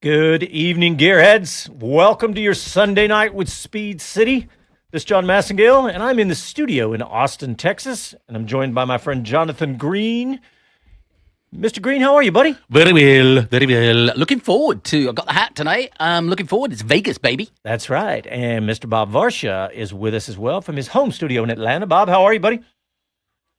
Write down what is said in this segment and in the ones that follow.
Good evening, gearheads. Welcome to your Sunday night with Speed City. This is Jon Massengale, and I'm in the studio in Austin, Texas, and I'm joined by my friend Jonathan Green. Mr. Green, how are you, buddy? Very well, very well. Looking forward to, I've got the hat tonight. Looking forward. It's Vegas, baby. That's right. And Mr. Bob Varsha is with us as well from his home studio in Atlanta. Bob, how are you, buddy?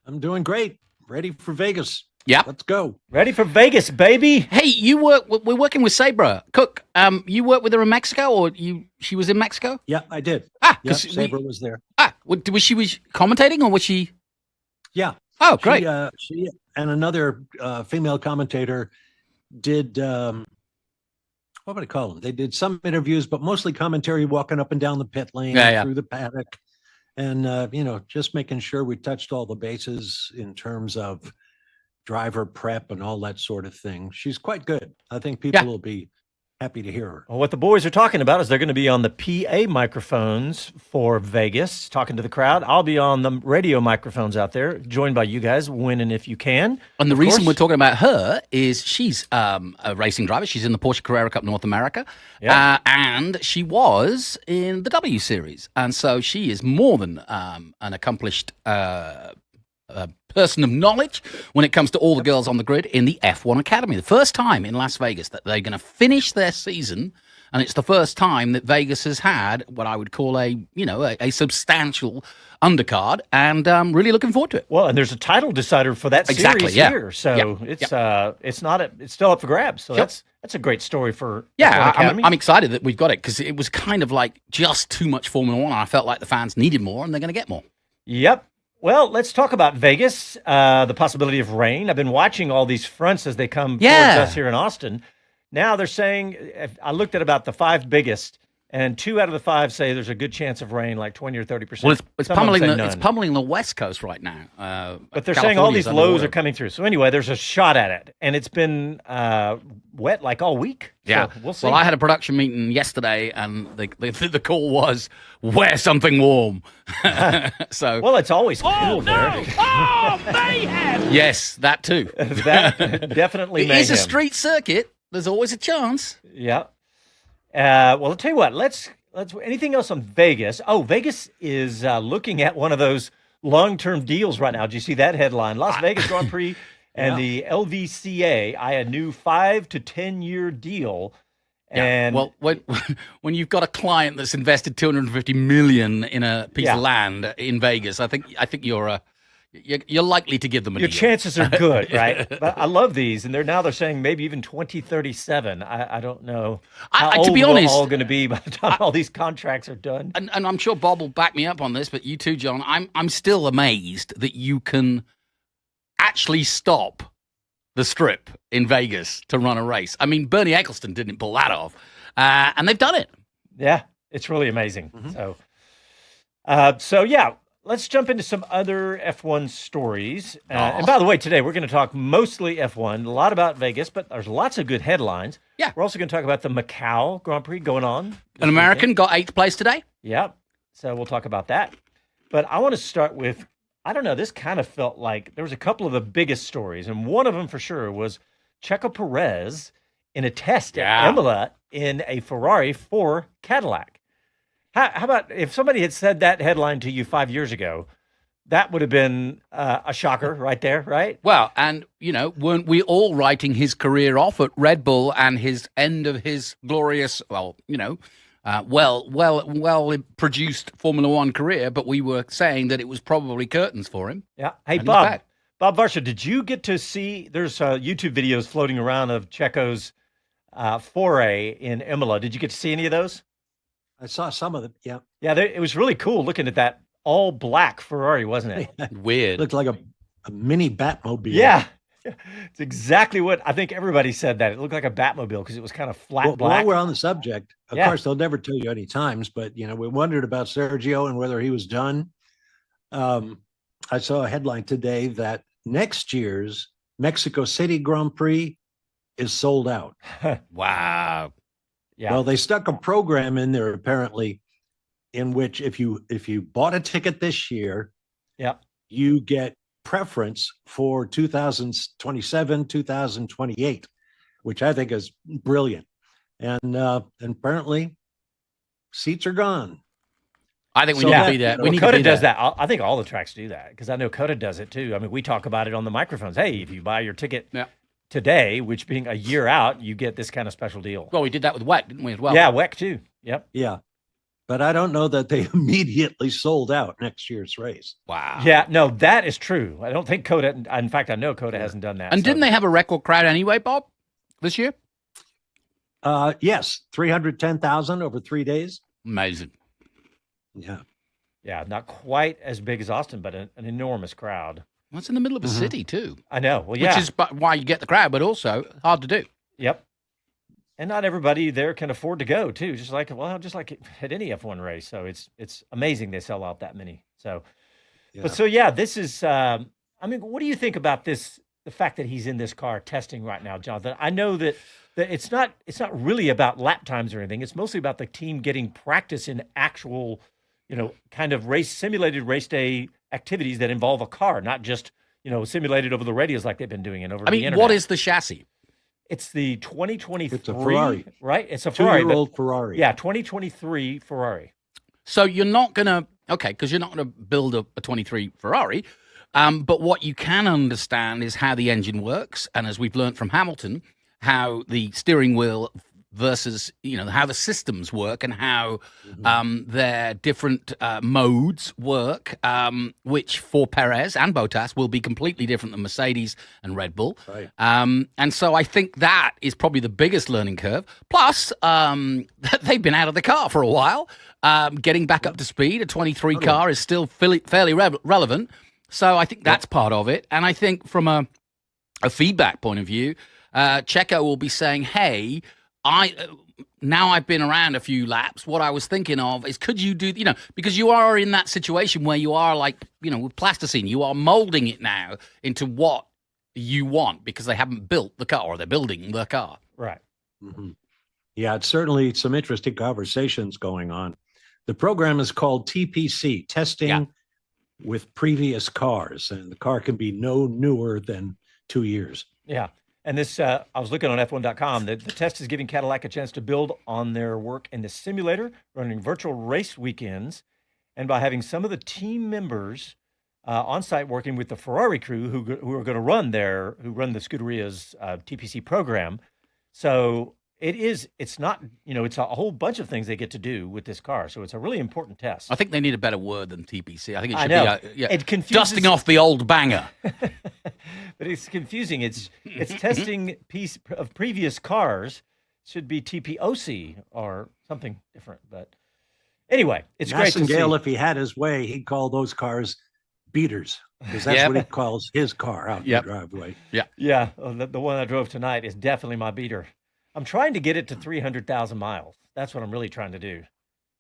I'm doing great. Ready for Vegas. Yeah. Let's go. Ready for Vegas, baby. Hey, we're working with Sabra Cook. You worked with her in Mexico, or she was in Mexico? Yeah, I did. Because Sabra was there. Was she commentating, or was she? Yeah. Oh, great. She and another female commentator did, what would I call them? They did some interviews, but mostly commentary, walking up and down the pit lane, through the paddock. And, just making sure we touched all the bases in terms of driver prep and all that sort of thing. She's quite good. I think people will be happy to hear her. Well, what the boys are talking about is they're going to be on the PA microphones for Vegas, talking to the crowd. I'll be on the radio microphones out there, joined by you guys, winning if you can. And the reason we're talking about her is she's a racing driver. She's in the Porsche Carrera Cup North America, and she was in the W Series. And so she is more than an accomplished person of knowledge when it comes to all the girls on the grid in the F1 Academy. The first time in Las Vegas that they're going to finish their season, and it's the first time that Vegas has had what I would call a substantial undercard, and really looking forward to it. Well, and there's a title decider for that series here, so it's still up for grabs. So that's a great story for F1 Academy. I'm excited that we've got it, because it was kind of like just too much Formula One. I felt like the fans needed more, and they're going to get more. Yep. Well, let's talk about Vegas, the possibility of rain. I've been watching all these fronts as they come towards us here in Austin. Now they're saying, I looked at about the 5 biggest, and 2 out of the 5 say there's a good chance of rain, like 20 or 30%. Well, it's pummeling the West Coast right now. But they're saying all these lows are coming through. So anyway, there's a shot at it, and it's been wet like all week. Yeah, so we'll see. Well, I had a production meeting yesterday, and the call was wear something warm. So well, it's always cool there. Oh, mayhem! Yes, that too. That definitely. It is a street circuit. There's always a chance. Yeah. Well, I'll tell you what. Let's. Anything else on Vegas? Oh, Vegas is looking at one of those long-term deals right now. Did you see that headline? Las Vegas Grand Prix and the LVCA. A new 5 to 10 year deal. And well, when you've got a client that's invested $250 million in a piece of land in Vegas, I think you're likely to give them a your deal. Chances are good, right? But I love these, and they're saying maybe even 2037. I don't know how old to be honest, we're all going to be by the time all these contracts are done. And I'm sure Bob will back me up on this, but you too, John. I'm still amazed that you can actually stop the Strip in Vegas to run a race. I mean, Bernie Eccleston didn't pull that off, and they've done it. Yeah, it's really amazing. So let's jump into some other F1 stories. And by the way, today we're going to talk mostly F1, a lot about Vegas, but there's lots of good headlines. Yeah. We're also going to talk about the Macau Grand Prix going on. An American got 8th place today. Yeah. So we'll talk about that. But I want to start with, I don't know, this kind of felt like there was a couple of the biggest stories, and one of them for sure was Checo Perez in a test at Imola in a Ferrari for Cadillac. How about if somebody had said that headline to you 5 years ago? That would have been a shocker right there, right? Well, and, weren't we all writing his career off at Red Bull and his end of his glorious, well-produced Formula One career, but we were saying that it was probably curtains for him. Yeah. Hey, Bob Varsha, did you get to see, there's YouTube videos floating around of Checo's foray in Imola. Did you get to see any of those? I saw some of them, yeah. Yeah, it was really cool looking at that all-black Ferrari, wasn't it? Weird. Looked like a mini Batmobile. Yeah. It's exactly what I think everybody said, that it looked like a Batmobile because it was kind of flat black. While we're on the subject, of course, they'll never tell you any times, but, we wondered about Sergio and whether he was done. I saw a headline today that next year's Mexico City Grand Prix is sold out. Wow. Yeah. Well, they stuck a program in there apparently, in which if you bought a ticket this year, you get preference for 2027, 2028, which I think is brilliant. and apparently seats are gone. I think we So need that- to be there. you know, We need to COTA be does there. that. I think all the tracks do that because I know COTA does it too. I mean, we talk about it on the microphones. Hey, if you buy your ticket Yeah. today, which being a year out, you get this kind of special deal. Well, we did that with WEC, didn't we, as well? Yeah, WEC too. Yep. Yeah. But I don't know that they immediately sold out next year's race. Wow. Yeah, no, that is true. I don't think COTA, in fact, I know COTA hasn't done that. And so- didn't they have a record crowd anyway, Bob, this year? Yes, 310,000 over 3 days. Amazing. Yeah. Yeah, not quite as big as Austin, but an enormous crowd. Well, it's in the middle of a Mhm. city, too, I know. Well, yeah. which is why you get the crowd, but also hard to do. Yep. And not everybody there can afford to go too. Just like at any F1 race. So it's amazing they sell out that many. So, but so yeah, this is. I mean, what do you think about this? The fact that he's in this car testing right now, Jonathan. I know that it's not really about lap times or anything. It's mostly about the team getting practice in actual, kind of simulated race day activities that involve a car, not just simulated over the radios like they've been doing it over I the mean, internet. what is the chassis? It's the 2023. It's a Ferrari. Right? It's a Ferrari. but- Two-year-old Ferrari. Yeah, 2023 Ferrari. So you're not going to, because you're not going to build a 23 Ferrari. But what you can understand is how the engine works. And as we've learned from Hamilton, how the steering wheel versus, how the systems work and how their different modes work, which for Perez and Bottas will be completely different than Mercedes and Red Bull. Right. And so I think that is probably the biggest learning curve. Plus, they've been out of the car for a while. Getting back up to speed, a 23 car is still fairly relevant. So I think that's part of it. And I think from a feedback point of view, Checo will be saying, hey, now I've been around a few laps. What I was thinking of is, could you do, because you are in that situation where you are like, with plasticine, you are molding it now into what you want because they haven't built the car or they're building the car. Right. Mm-hmm. Yeah, it's certainly some interesting conversations going on. The program is called TPC, Testing with Previous Cars, and the car can be no newer than 2 years. Yeah. And this, I was looking on F1.com. The test is giving Cadillac a chance to build on their work in the simulator, running virtual race weekends, and by having some of the team members on site working with the Ferrari crew who are going to run the Scuderia's TPC program. So it's not, it's a whole bunch of things they get to do with this car. So it's a really important test. I think they need a better word than TPC. I think it should be It confuses, dusting off the old banger. But it's confusing. It's testing piece of previous cars. Should be TPOC or something different. But anyway, it's great to see. Massengale, if he had his way, he'd call those cars beaters, because that's what he calls his car out in the driveway. Yeah. The one I drove tonight is definitely my beater. I'm trying to get it to 300,000 miles. That's what I'm really trying to do.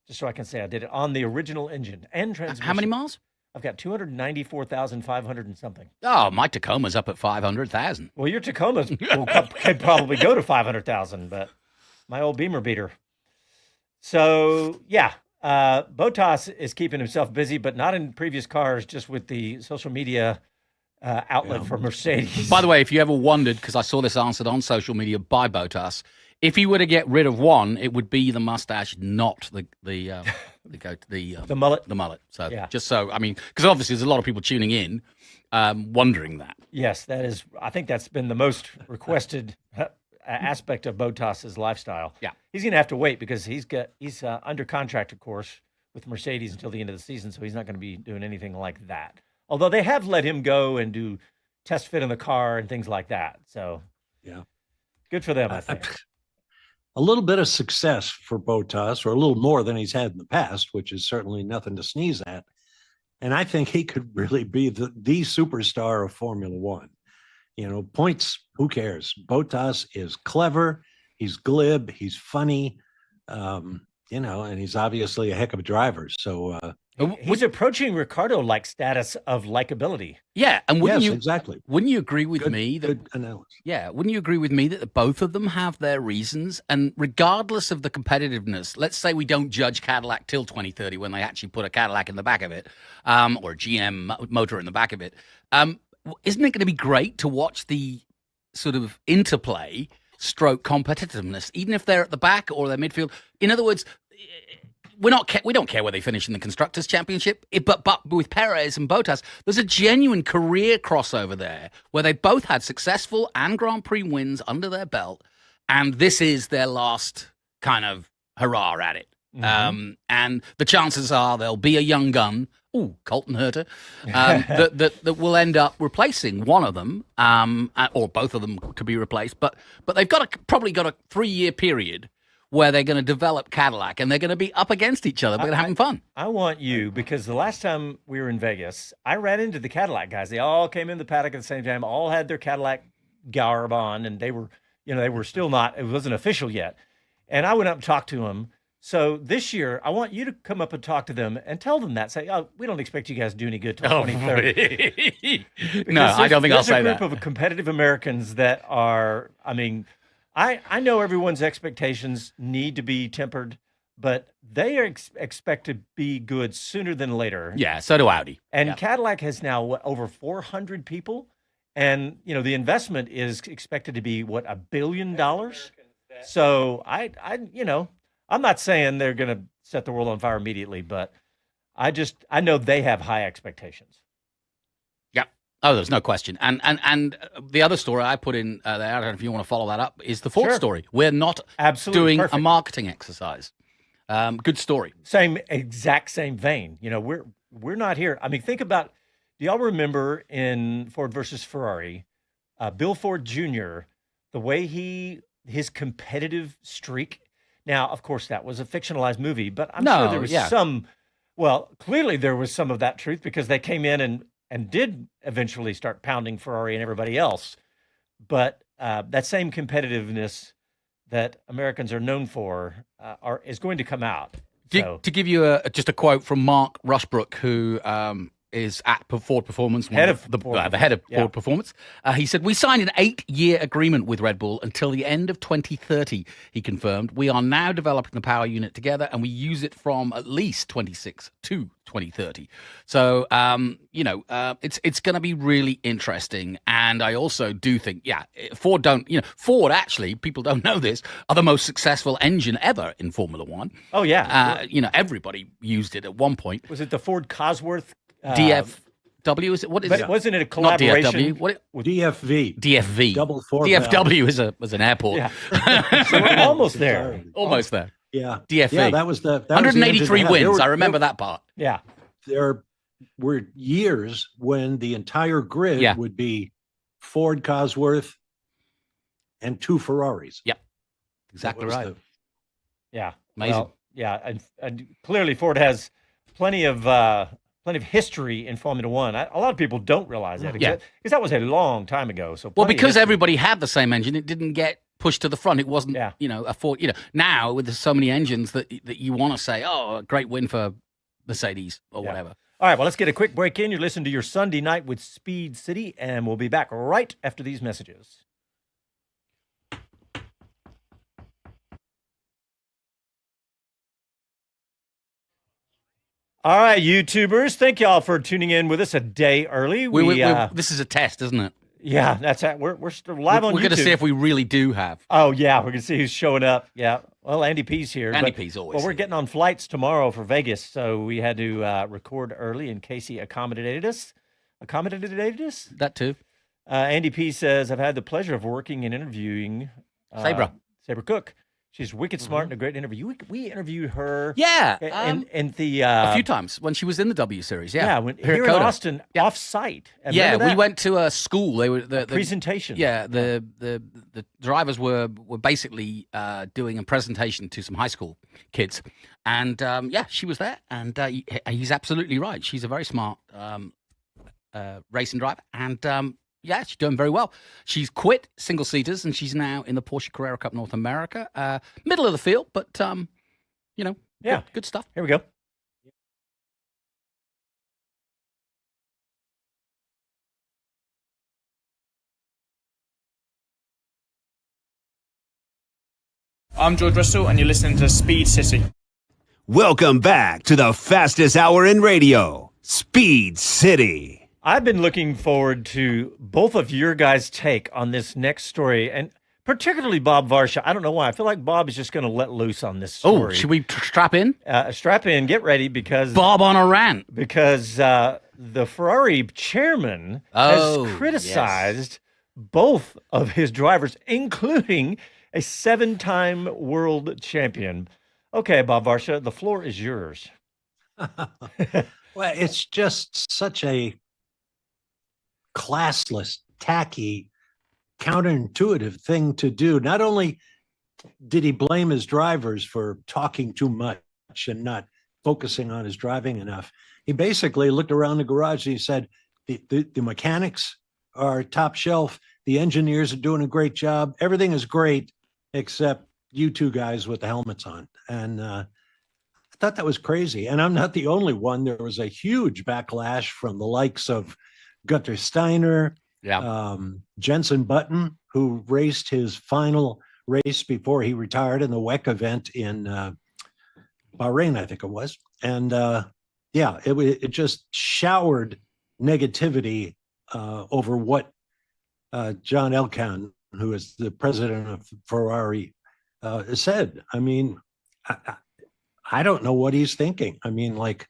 Just so I can say I did it on the original engine and transmission. How many miles? I've got 294,500 and something. Oh, my Tacoma's up at 500,000. Well, your Tacoma can probably go to 500,000, but my old Beamer beater. So, yeah, Bottas is keeping himself busy, but not in previous cars, just with the social media outlet for Mercedes. By the way, if you ever wondered, because I saw this answered on social media by Bottas, if he were to get rid of one, it would be the mustache, not the mullet. The mullet. So just so, I mean, because obviously there's a lot of people tuning in, wondering that. Yes, that is. I think that's been the most requested aspect of Bottas's lifestyle. Yeah, he's going to have to wait because he's under contract, of course, with Mercedes until the end of the season, so he's not going to be doing anything like that. Although they have let him go and do test fit in the car and things like that. So, good for them, I think. A little bit of success for Bottas, or a little more than he's had in the past, which is certainly nothing to sneeze at. And I think he could really be the superstar of Formula One. Points, who cares? Bottas is clever. He's glib. He's funny. And he's obviously a heck of a driver. So, he's approaching Ricardo-like status of likability. Yeah, and wouldn't you agree with me that? Good analysis. Yeah, wouldn't you agree with me that both of them have their reasons? And regardless of the competitiveness, let's say we don't judge Cadillac till 2030 when they actually put a Cadillac in the back of it, or a GM motor in the back of it. Isn't it going to be great to watch the sort of interplay stroke competitiveness, even if they're at the back or they're midfield. In other words, we don't care where they finish in the Constructors' Championship, but with Perez and Bottas, there's a genuine career crossover there where they both had successful and Grand Prix wins under their belt, and this is their last kind of hurrah at it. And the chances are there'll be a young gun, Colton Herta, that will end up replacing one of them, or both of them could be replaced. But they've probably got a 3-year period where they're going to develop Cadillac, and they're going to be up against each other, but having fun. I want you, because the last time we were in Vegas, I ran into the Cadillac guys. They all came in the paddock at the same time, all had their Cadillac garb on, and they were still not, it wasn't official yet. And I went up and talked to them. So this year, I want you to come up and talk to them and tell them that. Say, we don't expect you guys to do any good till 2030. No, I don't think I'll say that. There's a group of competitive Americans that are, I know everyone's expectations need to be tempered, but they are expect to be good sooner than later. Yeah, so do Audi. And Cadillac has now, over 400 people? And, the investment is expected to be, $1 billion? So I'm not saying they're going to set the world on fire immediately, but I know they have high expectations. Yeah. Oh, there's no question. And the other story I put in there, I don't know if you want to follow that up, is the Ford story. We're not doing a marketing exercise. Good story. Exact same vein. We're not here. Think about, do y'all remember in Ford versus Ferrari, Bill Ford Jr., the way his competitive streak. Now, of course, that was a fictionalized movie, but I'm sure there was clearly there was some of that truth, because they came in and did eventually start pounding Ferrari and everybody else. But that same competitiveness that Americans are known for is going to come out. To give you just a quote from Mark Rushbrook, who is at Ford Performance, the head of Ford Performance. He said, "We signed an 8-year agreement with Red Bull until the end of 2030, he confirmed. We are now developing the power unit together, and we use it from at least 26 to 2030. So, it's going to be really interesting. And I also do think, Ford actually, people don't know this, are the most successful engine ever in Formula One. Oh, yeah. Everybody used it at one point. Was it the Ford Cosworth? DFW, is it? What is it? Wasn't it a collaboration? Not DFW. DFV. DFV. Double four. DFW was an airport. Yeah. So we're almost there. Almost there. Yeah. DFV. Yeah, that was 183 wins. I remember that part. Yeah. There were years when the entire grid would be Ford Cosworth and 2 Ferraris. Yep. Exactly right. Yeah. Amazing. Well, and clearly Ford has plenty of history in Formula One. A lot of people don't realize that. Because that was a long time ago. So because everybody had the same engine, it didn't get pushed to the front. It wasn't, a Ford. Now with so many engines that you want to say, a great win for Mercedes or whatever. All right, well, let's get a quick break in. You're listening to your Sunday Night with Speed City, and we'll be back right after these messages. All right, YouTubers, thank y'all for tuning in with us a day early. This is a test, isn't it? Yeah, that's it. We're still live on YouTube. We're going to see if we really do have. Oh, yeah, we're going to see who's showing up. Yeah, well, Andy P's here. Andy P's always we're getting on flights tomorrow for Vegas, so we had to record early, and Casey accommodated us. That too. Andy P says, I've had the pleasure of working and interviewing Sabre Cook. She's wicked smart and a great interview. We interviewed her. Yeah. In the a few times when she was in the W Series. Yeah. Here in Austin, off-site. We went to a school. They were the presentation. Yeah. The drivers were basically doing a presentation to some high school kids, and she was there. And he's absolutely right. She's a very smart racing driver, and she's doing very well. She's quit single-seaters, and she's now in the Porsche Carrera Cup North America. Middle of the field, but, good stuff. Here we go. I'm George Russell, and you're listening to Speed City. Welcome back to the fastest hour in radio, Speed City. I've been looking forward to both of your guys' take on this next story. And particularly Bob Varsha. I don't know why. I feel like Bob is just going to let loose on this story. Oh, should we strap in? Strap in, get ready, because Bob on a rant. Because the Ferrari chairman has criticized both of his drivers, including a 7-time world champion. Okay, Bob Varsha, the floor is yours. Well, it's just such a classless, tacky, counterintuitive thing to do. Not only did he blame his drivers for talking too much and not focusing on his driving enough, he basically looked around the garage and he said, the mechanics are top shelf. The engineers are doing a great job. Everything is great, except you two guys with the helmets on. And I thought that was crazy. And I'm not the only one. There was a huge backlash from the likes of Gunter Steiner, Jenson Button, who raced his final race before he retired in the WEC event in Bahrain, I think it was. And it just showered negativity over what John Elkann, who is the president of Ferrari, said. I mean, I don't know what he's thinking. I mean, like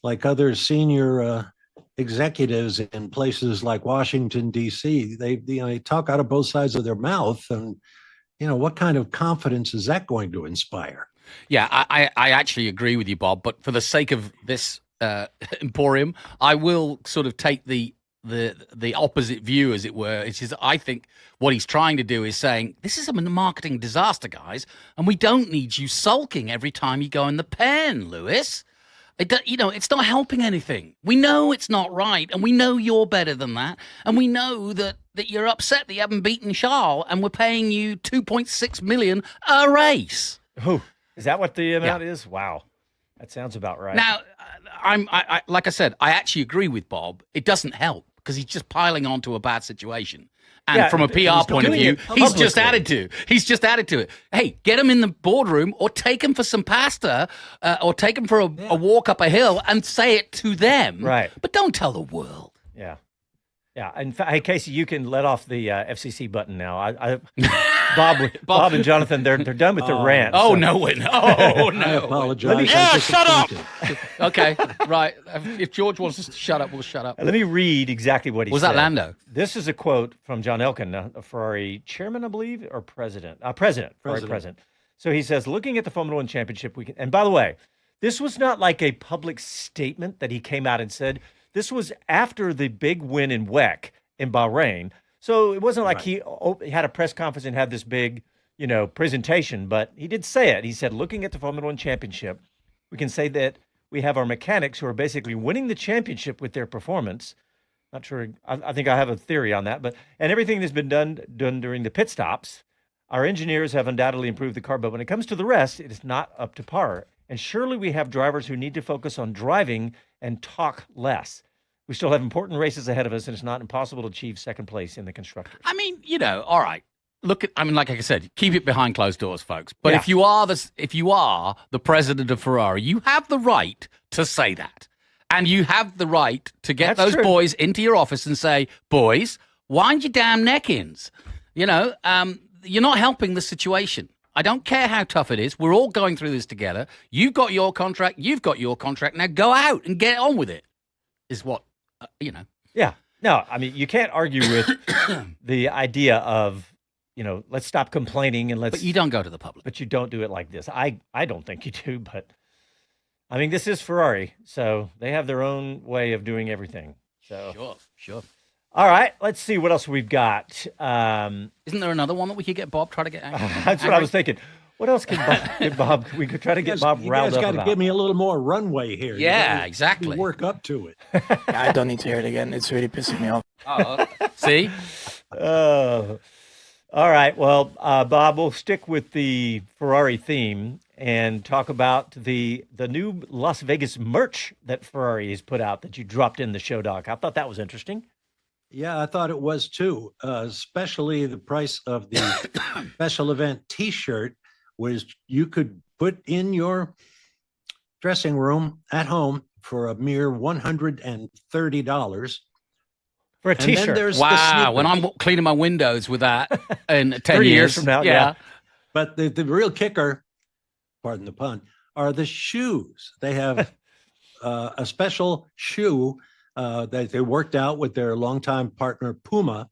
other senior executives in places like Washington, D.C., they talk out of both sides of their mouth. And, what kind of confidence is that going to inspire? Yeah, I actually agree with you, Bob. But for the sake of this emporium, I will sort of take the opposite view, as it were. It's just, I think what he's trying to do is saying, this is a marketing disaster, guys, and we don't need you sulking every time you go in the pen, Lewis. It's not helping anything. We know it's not right, and we know you're better than that, and we know that you're upset that you haven't beaten Charles, and we're paying you $2.6 million a race. Oh, is that what the amount is? Wow, that sounds about right. Now, I like I said, I actually agree with Bob. It doesn't help because he's just piling onto a bad situation. And from a PR point of view, he's just added to it. Hey, get him in the boardroom or take him for some pasta or take him for a walk up a hill and say it to them. Right. But don't tell the world. Yeah. Yeah. In fact, hey, Casey, you can let off the FCC button now. Bob and Jonathan, they're done with the rant. Oh, so. no, no. Oh, no. I apologize. Shut up. Okay, right. If George wants to shut up, we'll shut up. Let me read exactly what he said. Was that Lando? This is a quote from Jon Elkann, a Ferrari chairman, I believe, or president? Ferrari president. So he says, looking at the Formula One championship, and by the way, this was not like a public statement that he came out and said. This was after the big win in WEC in Bahrain. So it wasn't like he had a press conference and had this big, presentation, but he did say it. He said, looking at the Formula One championship, we can say that we have our mechanics who are basically winning the championship with their performance. Not sure. I think I have a theory on that, and everything that's been done during the pit stops, our engineers have undoubtedly improved the car, but when it comes to the rest, it is not up to par. And surely we have drivers who need to focus on driving and talk less. We still have important races ahead of us, and it's not impossible to achieve second place in the constructors. I mean, all right. Like I said, keep it behind closed doors, folks. But if you are the president of Ferrari, you have the right to say that. And you have the right to get those boys into your office and say, boys, wind your damn neck-ins. You're not helping the situation. I don't care how tough it is. We're all going through this together. You've got your contract. You've got your contract. Now go out and get on with it, is what, Yeah. No, I mean, you can't argue with the idea of, let's stop complaining and let's. But you don't go to the public. But you don't do it like this. I don't think you do, but I mean, this is Ferrari, so they have their own way of doing everything. So Sure. All right, let's see what else we've got. Isn't there another one that we could get Bob? Try to get angry? That's what I was thinking. What else can Bob? We could try to get Bob riled up. You guys got to give me a little more runway here. Yeah, exactly. Work up to it. I don't need to hear it again. It's really pissing me off. See? All right. Well, Bob, we'll stick with the Ferrari theme and talk about the new Las Vegas merch that Ferrari has put out that you dropped in the show doc. I thought that was interesting. Yeah, I thought it was too, especially the price of the special event T-shirt was you could put in your dressing room at home for a mere $130. For a And then T-shirt. there's the Wow, sneakers. when I'm cleaning my windows with that in 10 30 years from now, yeah. But the real kicker, pardon the pun, are the shoes. They have a special shoe that they worked out with their longtime partner Puma,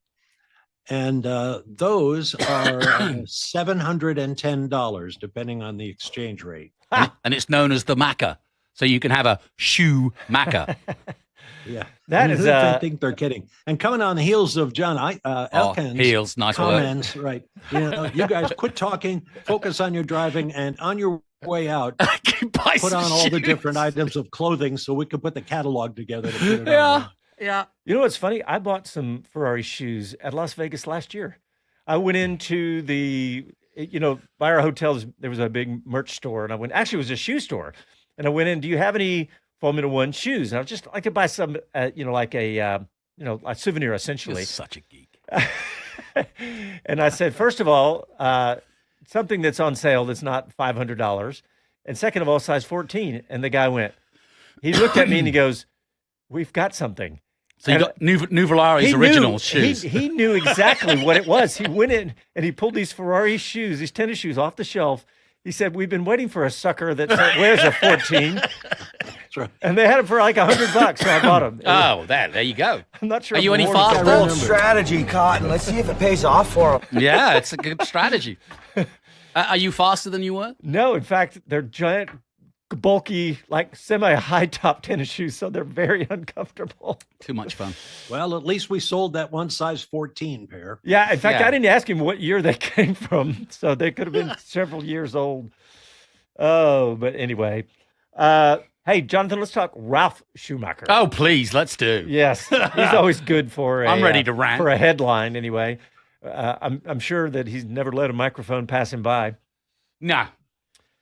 and those are $710 depending on the exchange rate. And it's known as the Macca. So you can have a shoe Macca. Yeah, That is, I think they're kidding. And coming on the heels of John Elkins heels, nice comments, right? You guys quit talking, focus on your driving, and on your way out, put on all the different items of clothing so we can put the catalog together. To put it on. Yeah. You know what's funny? I bought some Ferrari shoes at Las Vegas last year. I went into by our hotels, there was a big merch store, and actually it was a shoe store. And I went in, do you have any Formula One shoes? And I was just, I could buy some, like a souvenir essentially. You're such a geek. And I said, first of all, something that's on sale that's not $500. And second of all, size 14. And the guy he looked at me and he goes, we've got something. So you got Nuvolari's original shoes. He knew exactly what it was. He went in and he pulled these Ferrari shoes, these tennis shoes off the shelf. He said, we've been waiting for a sucker that wears a 14. That's right. And they had them for like $100, so I bought them. Oh, there you go. I'm not sure. Are you any more faster? than Real strategy, Cotton. Let's see if it pays off for him. Yeah, it's a good strategy. Are you faster than you were? No, in fact, they're giant, bulky, like semi-high top tennis shoes, so they're very uncomfortable. Too much fun. Well, at least we sold that one size 14 pair. Yeah, in fact, Yeah. I didn't ask him what year they came from, so they could have been several years old. Oh, but anyway. Hey, Jonathan, let's talk Ralph Schumacher. Oh, please, let's do. Yes, he's always good for I'm ready to rant. for a headline anyway. I'm sure that he's never let a microphone pass him by. No.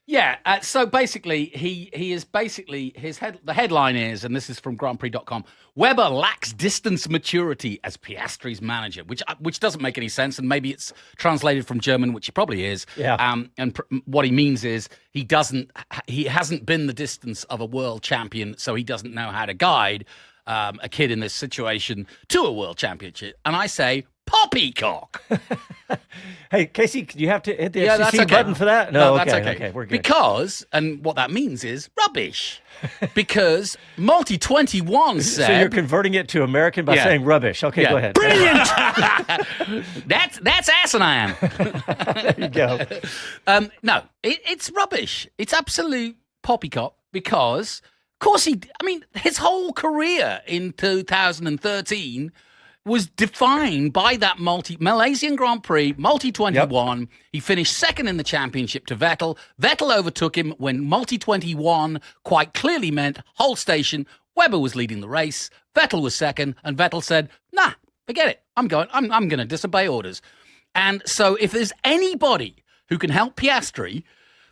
Yeah, so basically, he is basically, the headline is, and this is from GrandPrix.com, Webber lacks distance maturity as Piastri's manager, which doesn't make any sense, and maybe it's translated from German, which it probably is. Yeah. What he means is he hasn't been the distance of a world champion, so he doesn't know how to guide a kid in this situation to a world championship. And I say, poppycock. Hey, Casey, do you have to hit the Yeah, that's FCC okay. button for that? No, that's okay. Okay, we're good. Because, and what that means is rubbish. Because Multi21 said... So you're converting it to American by Yeah. saying rubbish. Okay, Yeah. go ahead. Brilliant! That's asinine. There you go. No, it's rubbish. It's absolute poppycock because, of course, his whole career in 2013 was defined by that Malaysian Grand Prix, Multi21. Yep. He finished second in the championship to Vettel. Vettel overtook him when Multi21 quite clearly meant hold station. Webber was leading the race. Vettel was second, and Vettel said, nah, forget it. I'm going to disobey orders. And so if there's anybody who can help Piastri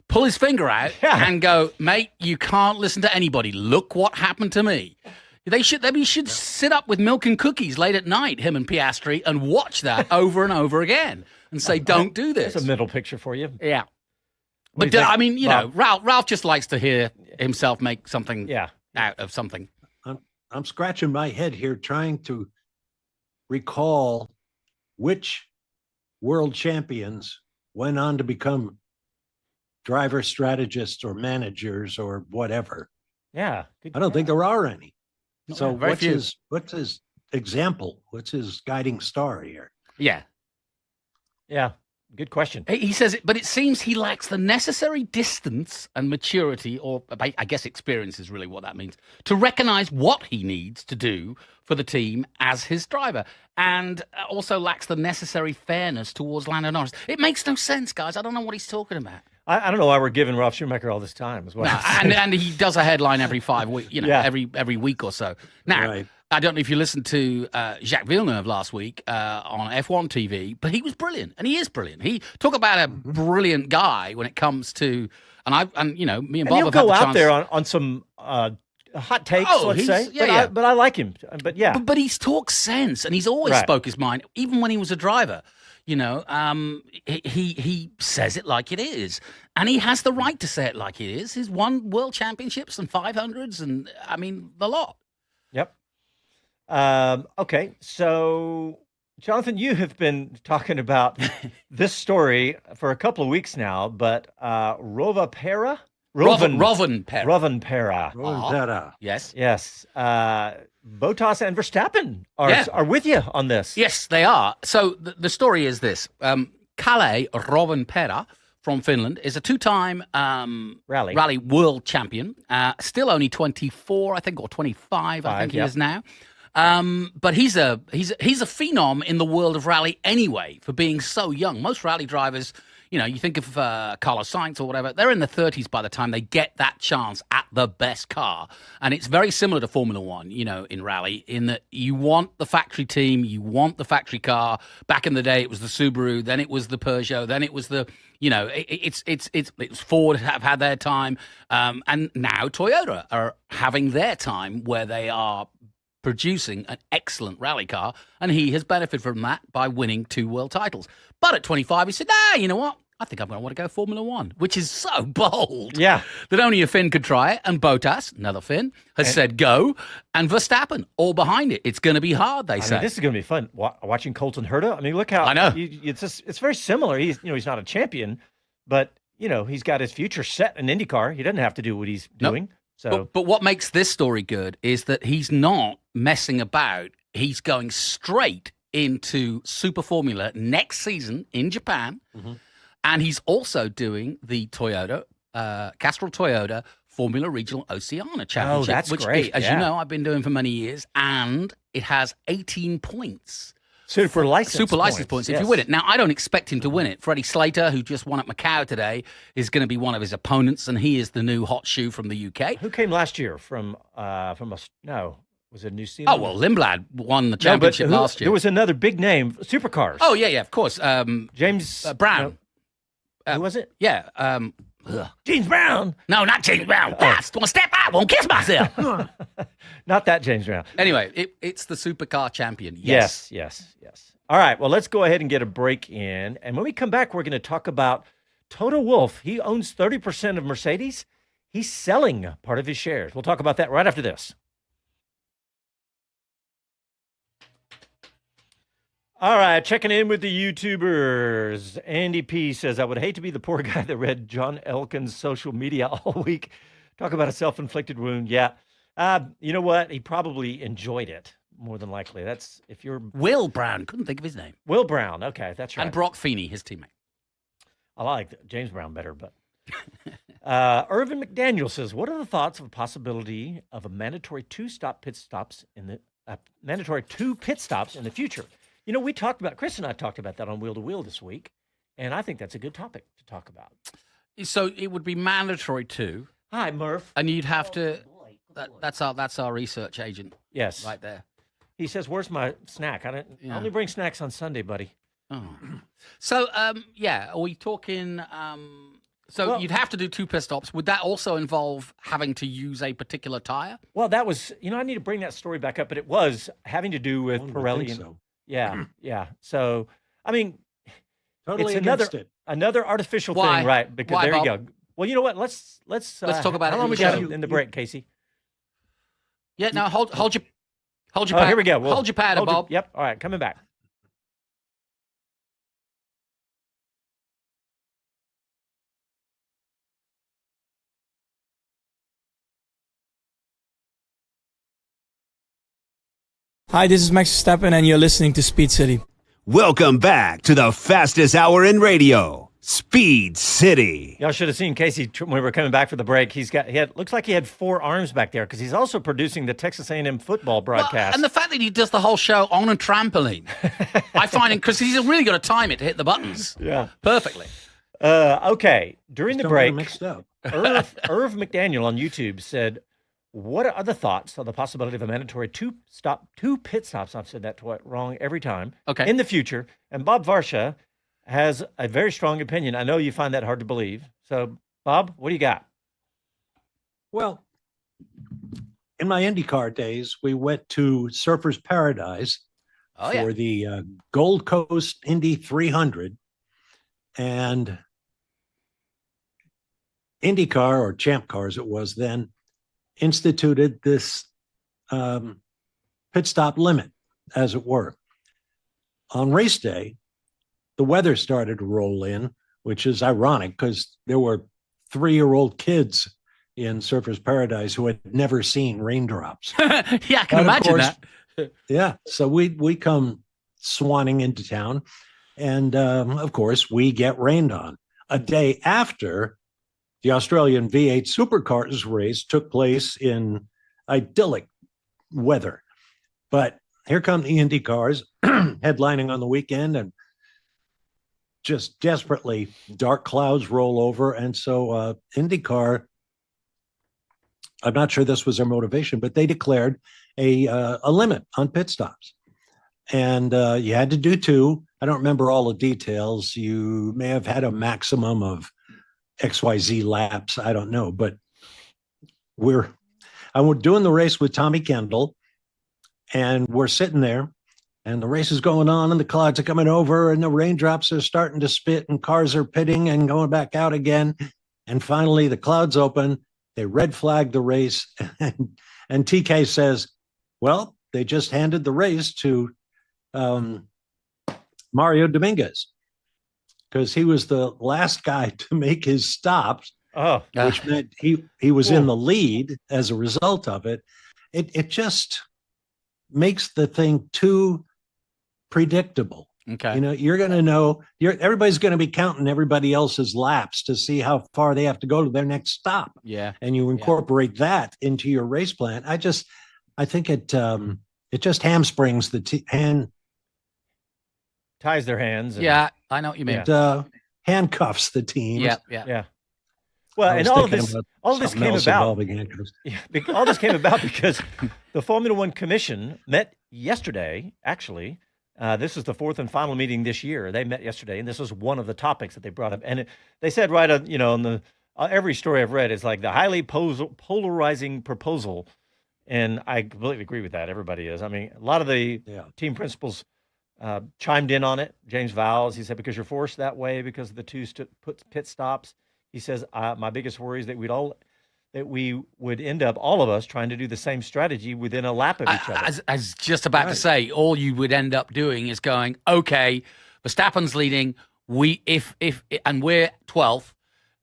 pull his finger out and go, mate, you can't listen to anybody. Look what happened to me. They should sit up with milk and cookies late at night, him and Piastri, and watch that over and over again and say, don't do this. That's a middle picture for you. Yeah. What But, do you think, Bob? Ralph just likes to hear himself make something out of something. I'm scratching my head here trying to recall which world champions went on to become driver strategists or managers or whatever. Yeah. I don't think there are any. So very few. what's his example? What's his guiding star here? Yeah. Yeah. Good question. He says it, but it seems he lacks the necessary distance and maturity, or I guess experience is really what that means, to recognize what he needs to do for the team as his driver, and also lacks the necessary fairness towards Lando Norris. It makes no sense, guys. I don't know what he's talking about. I don't know why we're giving Ralph Schumacher all this time as well. And he does a headline every 5 weeks, every week or so. Now, Right. I don't know if you listened to Jacques Villeneuve last week on F1 TV, but he was brilliant, and he is brilliant. He talk about a brilliant guy when it comes to, me and Bob he'll have go had the out chance. there on some hot takes, let's say. Yeah, But I like him. But yeah. But he talks sense, and he's always spoke his mind, even when he was a driver. He says it like it is, and he has the right to say it like it is. He's won world championships and 500s, and the lot. Yep. Okay, so Jonathan, you have been talking about this story for a couple of weeks now, but Rovanpera? Rovanpera. Rovanpera. Yes. Yes. Bottas and Verstappen are with you on this. Yes, they are. So the story is this. Kalle Rovanpera from Finland is a two-time rally world champion. Still only 24, I think, or 25, I think he is now. But he's a phenom in the world of rally anyway for being so young. Most rally drivers, you think of Carlos Sainz or whatever, they're in the 30s by the time they get that chance at the best car. And it's very similar to Formula One, in rally, in that you want the factory team, you want the factory car. Back in the day, it was the Subaru, then it was the Peugeot, then it was the, it's Ford have had their time. And now Toyota are having their time where they are producing an excellent rally car, and he has benefited from that by winning 2 world titles. But at 25, he said, you know what? I think I'm going to want to go Formula One, which is so bold. Yeah. That only a Finn could try it, and Bottas, another Finn, has said go, and Verstappen, all behind it. It's going to be hard, they say. This is going to be fun. Watching Colton Herta. I mean, look how... I know. It's very similar. He's not a champion, but, he's got his future set in IndyCar. He doesn't have to do what he's doing. So, but what makes this story good is that he's not messing about. He's going straight into Super Formula next season in Japan. Mm-hmm. And he's also doing the Toyota, Castrol Toyota Formula Regional Oceania Championship. Oh, that's which, great. as you know, I've been doing for many years. And it has 18 points. Super license points yes. if you win it. Now, I don't expect him to win it. Freddie Slater, who just won at Macau today, is going to be one of his opponents, and he is the new hot shoe from the UK. Who came last year from was it New Zealand? Oh, well, Lindblad won the championship last year. There was another big name, supercars. Oh, yeah, of course. James Brown. Who was it? Yeah. James Brown. No, not James Brown. Fast. Want to step out? Won't kiss myself. Not that James Brown. Anyway, it's the supercar champion. Yes. All right. Well, let's go ahead and get a break in. And when we come back, we're going to talk about Toto Wolff. He owns 30% of Mercedes. He's selling part of his shares. We'll talk about that right after this. All right, checking in with the YouTubers. Andy P says, I would hate to be the poor guy that read John Elkins' social media all week. Talk about a self-inflicted wound. Yeah. You know what? He probably enjoyed it, more than likely. That's if you're... Will Brown. Couldn't think of his name. Will Brown. Okay, that's right. And Brock Feeney, his teammate. I like James Brown better, but... Irvin McDaniel says, what are the thoughts of a possibility of a mandatory two pit stops in the future? We talked about, Chris and I talked about that on Wheel to Wheel this week, and I think that's a good topic to talk about. So it would be mandatory too. Hi, Murph. And you'd have to, that's our research agent. Yes. Right there. He says, where's my snack? I only bring snacks on Sunday, buddy. Oh. So, are we talking, you'd have to do 2 pit stops. Would that also involve having to use a particular tire? Well, that was, I need to bring that story back up, but it was having to do with Pirelli. So. Yeah. So, I mean, totally it's another artificial thing, right? Because Why, there Bob? you go. Well, you know what? Let's talk about how it. long we got in the break, Casey? Yeah. Now hold your Oh, pad. here we go. Hold your pad, Bob. Yep. All right, coming back. Hi, this is Max Verstappen, and you're listening to Speed City. Welcome back to the fastest hour in radio, Speed City. Y'all should have seen Casey when we were coming back for the break. Looks like he had 4 arms back there because he's also producing the Texas A&M football broadcast. Well, and the fact that he does the whole show on a trampoline, I find it because he's really got to time it to hit the buttons. Yeah, perfectly. Okay, during the break, Mixed up. Irv McDaniel on YouTube said, what are the thoughts on the possibility of a mandatory 2 pit stops? I've said that wrong every time. Okay. In the future, and Bob Varsha has a very strong opinion. I know you find that hard to believe. So, Bob, what do you got? Well, in my IndyCar days, we went to Surfers Paradise for the Gold Coast Indy 300, and IndyCar, or Champ Car as it was then, instituted this pit stop limit, as it were. On race day, the weather started to roll in, which is ironic because there were 3-year-old kids in Surfers Paradise who had never seen raindrops. Yeah, I can imagine that. Yeah. So we come swanning into town, and of course, we get rained on. A day after the Australian V8 Supercars race took place in idyllic weather. But here come the Indy cars headlining on the weekend, and just desperately dark clouds roll over. And so IndyCar, I'm not sure this was their motivation, but they declared a limit on pit stops. And you had to do 2. I don't remember all the details. You may have had a maximum of XYZ laps. I don't know. But I'm doing the race with Tommy Kendall, and we're sitting there, and the race is going on, and the clouds are coming over, and the raindrops are starting to spit, and cars are pitting and going back out again. And finally, the clouds open. They red flag the race, and TK says, well, they just handed the race to Mario Dominguez because he was the last guy to make his stops, which meant he was in the lead as a result of it. It just makes the thing too predictable. Okay. You know, you're going to know, everybody's going to be counting everybody else's laps to see how far they have to go to their next stop. Yeah. And you incorporate that into your race plan. I think it just hamstrings ties their hands. Yeah, I know what you mean. Handcuffs the team. Yeah. Well, and all this came about. All this came about because the Formula One Commission met yesterday. Actually, this is the 4th and final meeting this year. They met yesterday, and this was one of the topics that they brought up. And they said right on, on the every story I've read is like the highly polarizing proposal. And I completely agree with that. Everybody is. I mean, a lot of the team principals chimed in on it. James Vowles, he said, because you're forced that way because of the 2 pit stops. He says, my biggest worry is that we would end up, all of us, trying to do the same strategy within a lap of each other. I was just about to say, all you would end up doing is going, okay, Verstappen's leading. And we're 12th.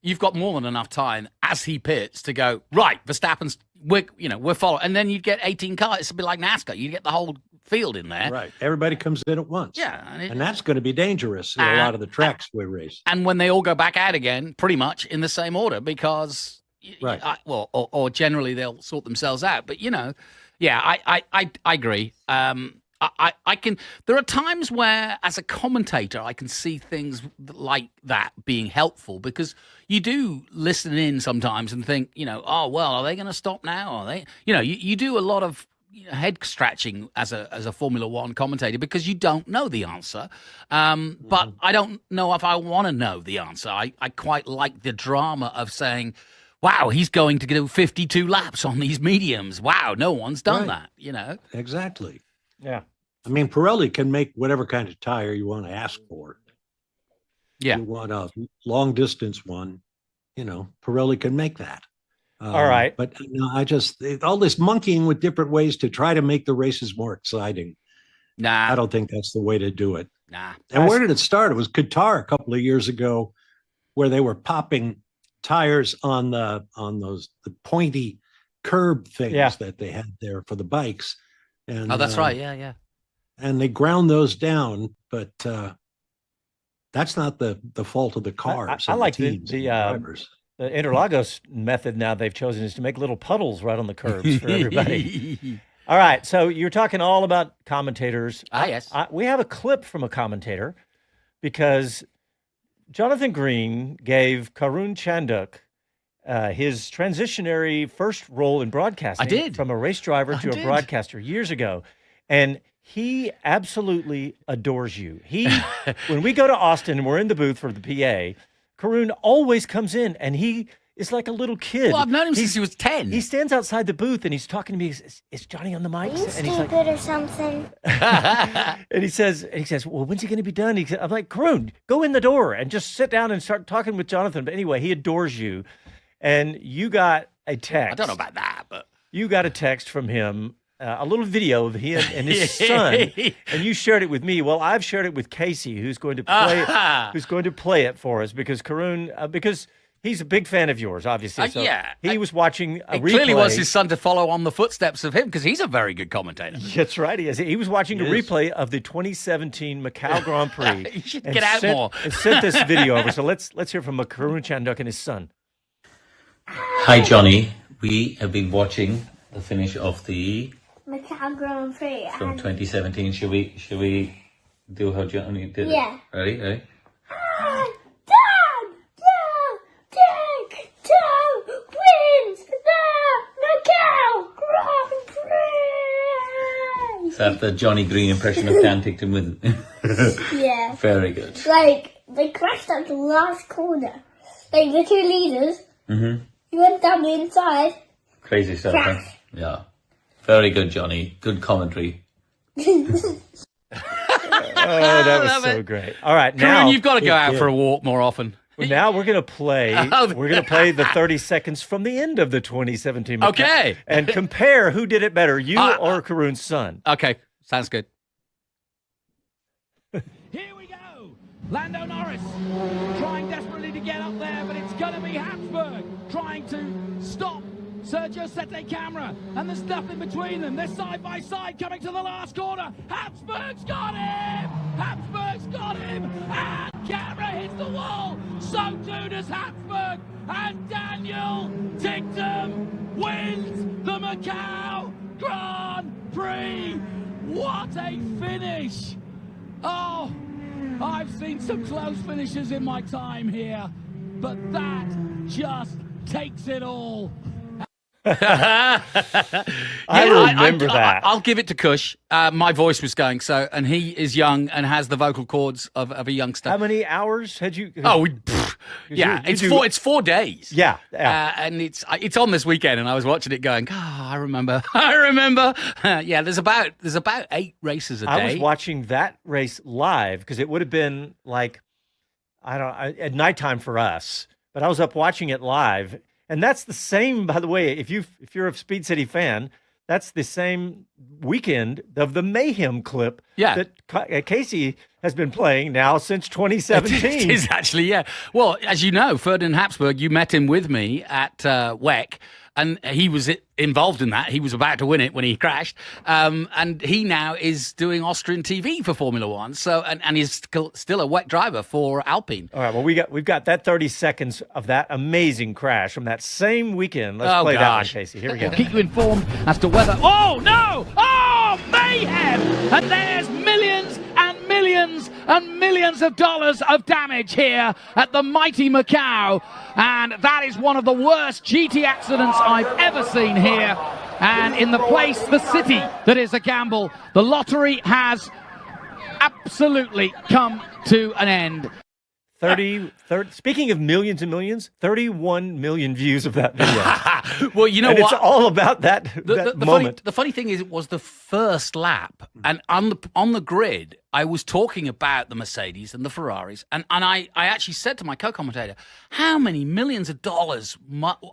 You've got more than enough time as he pits to go, right, Verstappen's, we're following. And then you'd get 18 cars. It's a bit like NASCAR. You get the whole field in there. Right. Everybody comes in at once. Yeah. And that's going to be dangerous in a lot of the tracks we race. And when they all go back out again, pretty much in the same order, because, or generally they'll sort themselves out. But, I agree. I can. There are times where, as a commentator, I can see things like that being helpful because you do listen in sometimes and think, oh well, are they going to stop now? Are they? You do a lot of head scratching as a Formula One commentator because you don't know the answer. But I don't know if I want to know the answer. I quite like the drama of saying, wow, he's going to do 52 laps on these mediums. Wow, no one's done that. Exactly. Yeah. I mean, Pirelli can make whatever kind of tire you want to ask for. Yeah. You want a long distance one, Pirelli can make that. All right. But all this monkeying with different ways to try to make the races more exciting. Nah. I don't think that's the way to do it. Nah. And where did it start? It was Qatar a couple of years ago where they were popping tires on the pointy curb things that they had there for the bikes. And, that's right. Yeah. And they ground those down, but that's not the fault of the cars. I like the drivers. The Interlagos method now they've chosen is to make little puddles right on the curbs for everybody. All right, so you're talking all about commentators. Yes. We have a clip from a commentator because Jonathan Green gave Karun Chanduk his transitionary first role in broadcasting. I did. From a race driver to a broadcaster years ago. And he absolutely adores you. When we go to Austin and we're in the booth for the PA, Karun always comes in and he is like a little kid. Well, I've known him since he was 10. He stands outside the booth and he's talking to me. He says, is Johnny on the mic? Are you stupid or something? And he says, well, when's he going to be done? I'm like, Karun, go in the door and just sit down and start talking with Jonathan. But anyway, he adores you. And you got a text. I don't know about that, but you got a text from him a little video of him and his son, and you shared it with me. Well, I've shared it with Casey, who's going to play it for us because because he's a big fan of yours, obviously. So he was watching a replay. He clearly wants his son to follow on the footsteps of him because he's a very good commentator. That's right. He is. He was watching a replay of the 2017 Macau Grand Prix. You should get out more. And sent this video over. So let's hear from Karun Chanduk and his son. Hi, Johnny. We have been watching the finish of the Macau Grand Prix. From 2017. Should we do how Johnny did it? Yeah. Ready? Dad! Wins the Macau Grand Prix! Is that the Johnny Green impression of Dan Tickton with? Yeah. Very good. Like, they crashed at the last corner. Like, the two leaders. Mm-hmm. You went down the inside. Crazy stuff, huh? Yeah. Very good, Johnny. Good commentary. Oh, that was so great. All right, now Karun, you've got to go out for a walk more often. Well, now we're going to play. We're going to play the 30 seconds from the end of the 2017. Macau, okay, and compare who did it better, you or Karun's son. Okay, sounds good. Here we go. Lando Norris trying desperately to get up there, but it's going to be Habsburg trying to stop Sergio Sette Camera, and there's nothing between them. They're side by side coming to the last corner. Habsburg's got him! Habsburg's got him! And Camera hits the wall. So too does Habsburg. And Daniel Ticktum wins the Macau Grand Prix. What a finish! Oh, I've seen some close finishes in my time here, but that just takes it all. I remember that. I'll give it to Kush. My voice was going, and he is young and has the vocal cords of a youngster. How many hours had you? It's 4 days. Yeah, and it's on this weekend, and I was watching it going, I remember. There's about 8 races a day. I was watching that race live because it would have been like, at nighttime for us, but I was up watching it live. And that's the same, by the way, if you're a Speed City fan, that's the same weekend of the Mayhem clip that Casey has been playing now since 2017. It is actually, yeah. Well, as you know, Ferdinand Habsburg, you met him with me at WEC, and he was involved in that. He was about to win it when he crashed, and he now is doing Austrian TV for Formula One. So, and he's still a WEC driver for Alpine. All right. Well, we've got that 30 seconds of that amazing crash from that same weekend. Let's play that one, Casey. Here we go. Keep you informed as to whether. Oh no! Oh, mayhem! And there's millions and millions and millions of dollars of damage here at the mighty Macau, and that is one of the worst GT accidents I've ever seen here. And in the city that is a gamble, the lottery has absolutely come to an end. 30, speaking of millions and millions, 31 million views of that video. Well, you know what? It's all about that moment. The funny thing is, it was the first lap, and on the grid, I was talking about the Mercedes and the Ferraris, and I actually said to my co-commentator, how many millions of dollars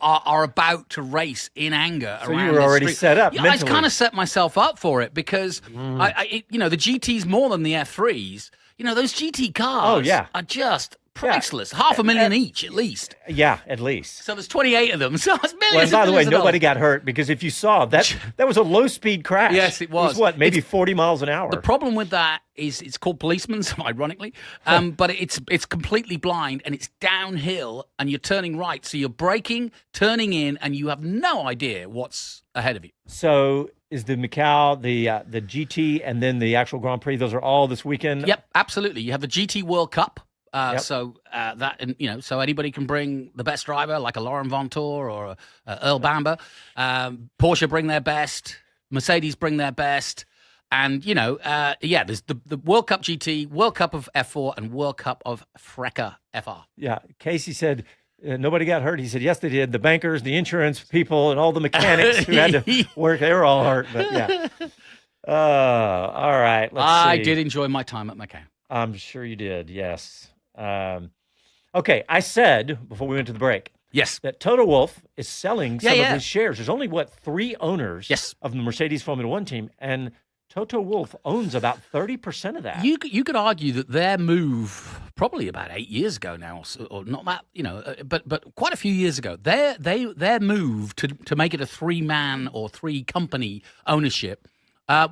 are about to race in anger so around you were already street? set up I kind of set myself up for it because, the GTs more than the F3s, those GT cars are just priceless. $500,000 each, at least. Yeah, at least. So there's 28 of them. So it's millions. Well, and by the way, of nobody dollars. got hurt because if you saw that was a low-speed crash. Yes, it was. Maybe 40 miles an hour. The problem with that is it's called policeman's, ironically, but it's completely blind and it's downhill and you're turning right, so you're braking, turning in, and you have no idea what's ahead of you. So is the Macau, the GT, and then the actual Grand Prix? Those are all this weekend. Yep, absolutely. You have the GT World Cup. Yep. So so anybody can bring the best driver, like a Laurent Vontour or a Earl Bamber. Porsche bring their best. Mercedes bring their best. And, there's the World Cup GT, World Cup of F4, and World Cup of FRECA FR. Yeah. Casey said nobody got hurt. He said, yes, they did. The bankers, the insurance people, and all the mechanics who had to work, they were all hurt. But, yeah. All right. Let's see. I did enjoy my time at Macau. I'm sure you did, yes. Okay, I said before we went to the break Yes. that Toto Wolff is selling some of yeah. his shares. There's only, 3 owners Yes. of the Mercedes Formula One team, and Toto Wolff owns about 30% of that. You could argue that their move, probably about 8 years ago now, or not that, but quite a few years ago, their move to make it a 3-man or 3-company ownership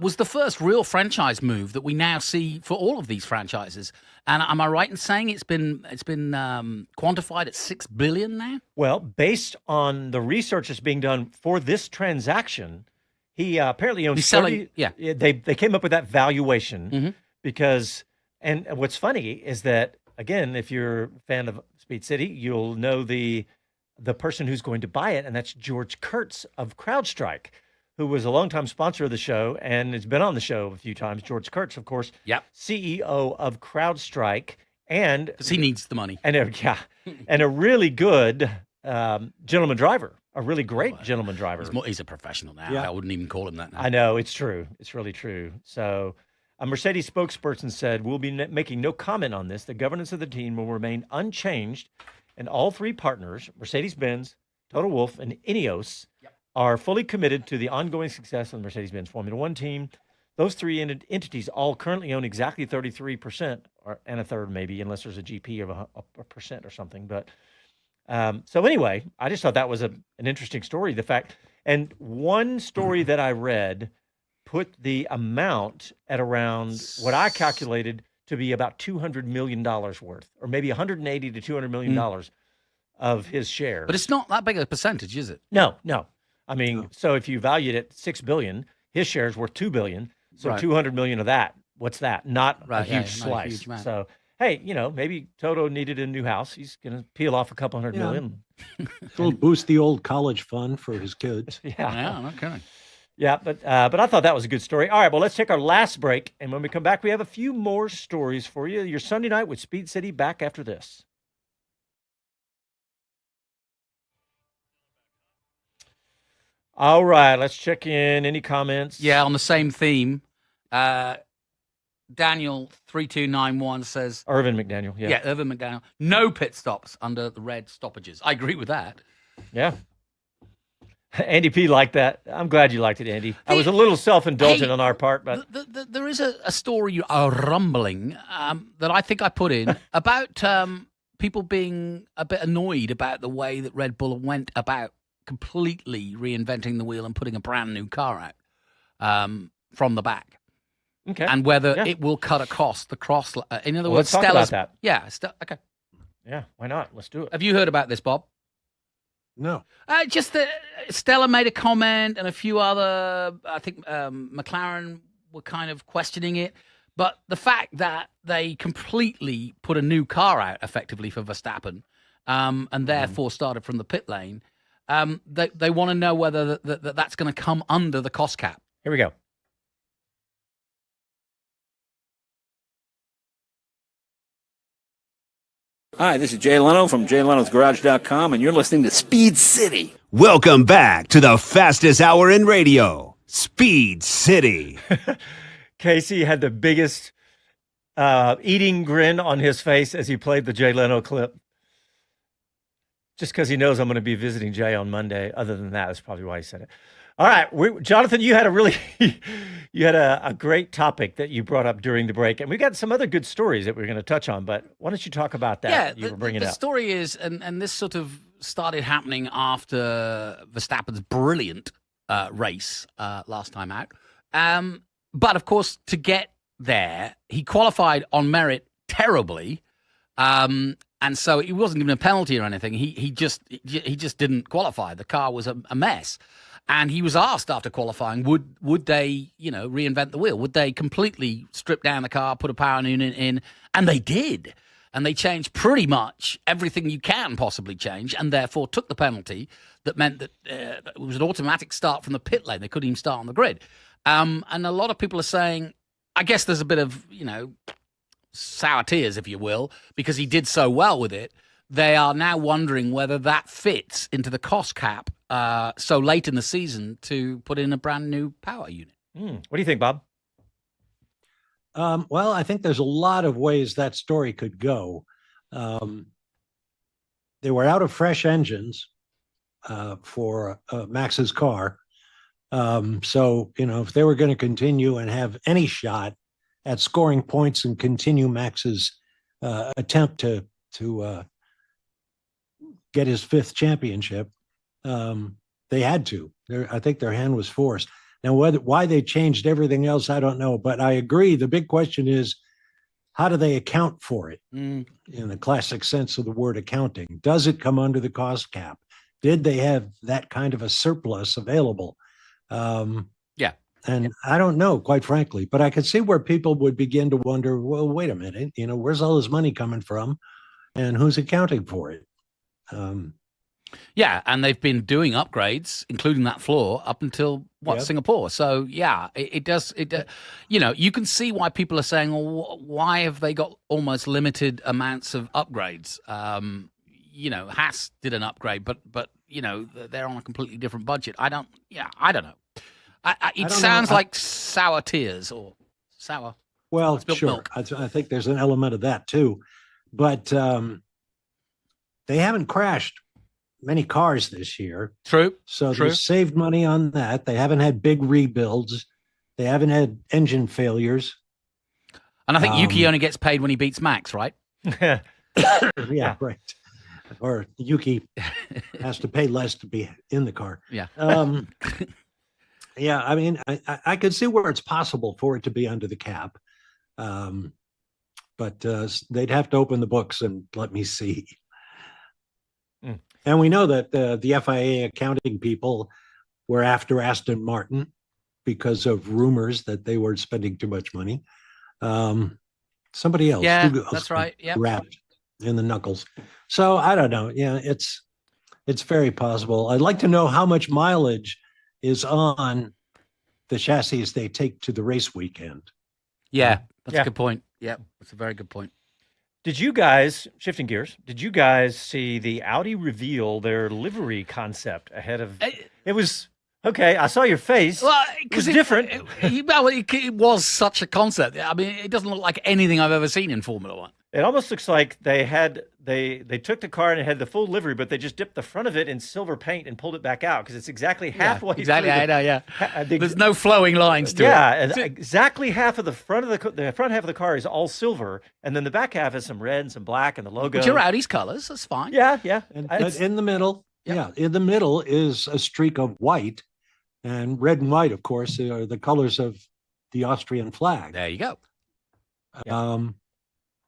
was the first real franchise move that we now see for all of these franchises. And am I right in saying it's been quantified at $6 billion now? Well, based on the research that's being done for this transaction, he apparently owns 30. Yeah. They came up with that valuation because, and what's funny is that, again, if you're a fan of Speed City, you'll know the person who's going to buy it, and that's George Kurtz of CrowdStrike, who was a longtime sponsor of the show and has been on the show a few times. George Kurtz, of course, CEO of CrowdStrike, and because he needs the money, and a really good gentleman driver. A really great gentleman driver. He's a professional now. I wouldn't even call him that now. I know, it's true. It's really true. So a Mercedes spokesperson said, we'll be making no comment on this. The governance of the team will remain unchanged, and all 3 partners, Mercedes-Benz, Toto Wolff, and Ineos, are fully committed to the ongoing success of the Mercedes-Benz Formula One team. Those 3 entities all currently own exactly 33%, and a third maybe, unless there's a GP of a percent or something. But so anyway, I just thought that was an interesting story. The fact, and one story that I read put the amount at around what I calculated to be about $200 million worth, or maybe $180 to $200 million of his shares. But it's not that big a percentage, is it? No. I mean, so if you valued it at $6 billion, his shares worth $2 billion. So $200 million of that, what's that? Not a huge slice. So hey, maybe Toto needed a new house. He's going to peel off a couple $100 million. It'll boost the old college fund for his kids. Yeah, okay. Yeah, but I thought that was a good story. All right, well, let's take our last break, and when we come back, we have a few more stories for you. Your Sunday night with Speed City back after this. All right, let's check in. Any comments? Yeah, on the same theme. Daniel 3291 says Irvin McDaniel. Yeah, Irvin McDaniel. No pit stops under the red stoppages. I agree with that. Yeah. Andy P liked that. I'm glad you liked it, Andy. I was a little self-indulgent on our part, but there is a story, a rumbling that I think I put in about people being a bit annoyed about the way that Red Bull went about completely reinventing the wheel and putting a brand new car out from the back. Okay. And whether it will cut across the cross. In other words, let's talk about that. Yeah. Okay. Yeah. Why not? Let's do it. Have you heard about this, Bob? No. Just that Stella made a comment, and a few other. I think McLaren were kind of questioning it. But the fact that they completely put a new car out effectively for Verstappen, and therefore started from the pit lane, they want to know whether that's going to come under the cost cap. Here we go. Hi, this is Jay Leno from JayLenosGarage.com, and you're listening to Speed City. Welcome back to the fastest hour in radio, Speed City. Casey had the biggest eating grin on his face as he played the Jay Leno clip. Just because he knows I'm going to be visiting Jay on Monday. Other than that, that's probably why he said it. All right, Jonathan, you had a great topic that you brought up during the break, and we got some other good stories that we're going to touch on. But why don't you talk about that? Yeah, you were bringing the up. Story is, and this sort of started happening after Verstappen's brilliant race last time out. But of course, to get there, he qualified on merit terribly. And so he wasn't given a penalty or anything. He just didn't qualify. The car was a mess. And he was asked after qualifying, would they, reinvent the wheel? Would they completely strip down the car, put a power unit in? And they did. And they changed pretty much everything you can possibly change, and therefore took the penalty that meant that it was an automatic start from the pit lane. They couldn't even start on the grid. And a lot of people are saying, I guess there's a bit of, sour tears, if you will, because he did so well with it. They are now wondering whether that fits into the cost cap so late in the season to put in a brand new power unit. What do you think, Bob? Well, I think there's a lot of ways that story could go. There they were out of fresh engines for Max's car. So, if they were going to continue and have any shot at scoring points and continue Max's attempt to get his 5th championship, they had to. I think their hand was forced. Now, why they changed everything else, I don't know. But I agree. The big question is, how do they account for it in the classic sense of the word accounting? Does it come under the cost cap? Did they have that kind of a surplus available? And I don't know, quite frankly, but I could see where people would begin to wonder, well, wait a minute, where's all this money coming from and who's accounting for it? And they've been doing upgrades, including that floor, up until Singapore. So it does. You can see why people are saying, well, why have they got almost limited amounts of upgrades? Haas did an upgrade, but they're on a completely different budget. I don't know. It sounds like sour tears or sour. Well, sure. Milk. I think there's an element of that too, but they haven't crashed many cars this year. True. So they saved money on that. They haven't had big rebuilds. They haven't had engine failures. And I think Yuki only gets paid when he beats Max, right? Yeah, right. Or Yuki has to pay less to be in the car. Yeah. I mean, I could see where it's possible for it to be under the cap. But they'd have to open the books and let me see. And we know that the FIA accounting people were after Aston Martin because of rumors that they were spending too much money. Somebody else. Yeah, that's right. Yeah. Wrapped in the knuckles. So I don't know. Yeah, it's very possible. I'd like to know how much mileage is on the chassis they take to the race weekend. Yeah, that's a good point. Yeah, that's a very good point. Did you guys, shifting gears, see the Audi reveal their livery concept ahead of it was okay, I saw your face. Well, it was different. It was such a concept. I mean, it doesn't look like anything I've ever seen in Formula One. It almost looks like they took the car and it had the full livery, but they just dipped the front of it in silver paint and pulled it back out because it's exactly halfway. Exactly, through I know. Yeah, there's no flowing lines to it. Yeah, and exactly half of the front half of the car is all silver, and then the back half is some red and some black and the logo. Which are Audi's colors. That's fine. Yeah. But in the middle, in the middle is a streak of white, and red and white, of course, are the colors of the Austrian flag. There you go.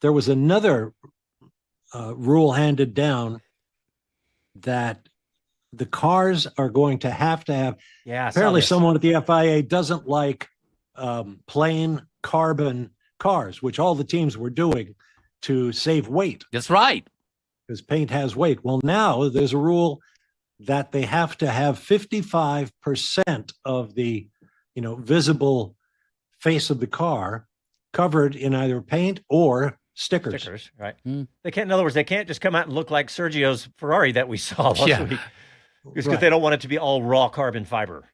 There was another rule handed down that the cars are going to have. Apparently, someone at the FIA doesn't like plain carbon cars, which all the teams were doing to save weight. That's right. Because paint has weight. Well, now there's a rule that they have to have 55% of the visible face of the car covered in either paint or stickers, right? They can't. In other words, they can't just come out and look like Sergio's Ferrari that we saw last week, because they don't want it to be all raw carbon fiber.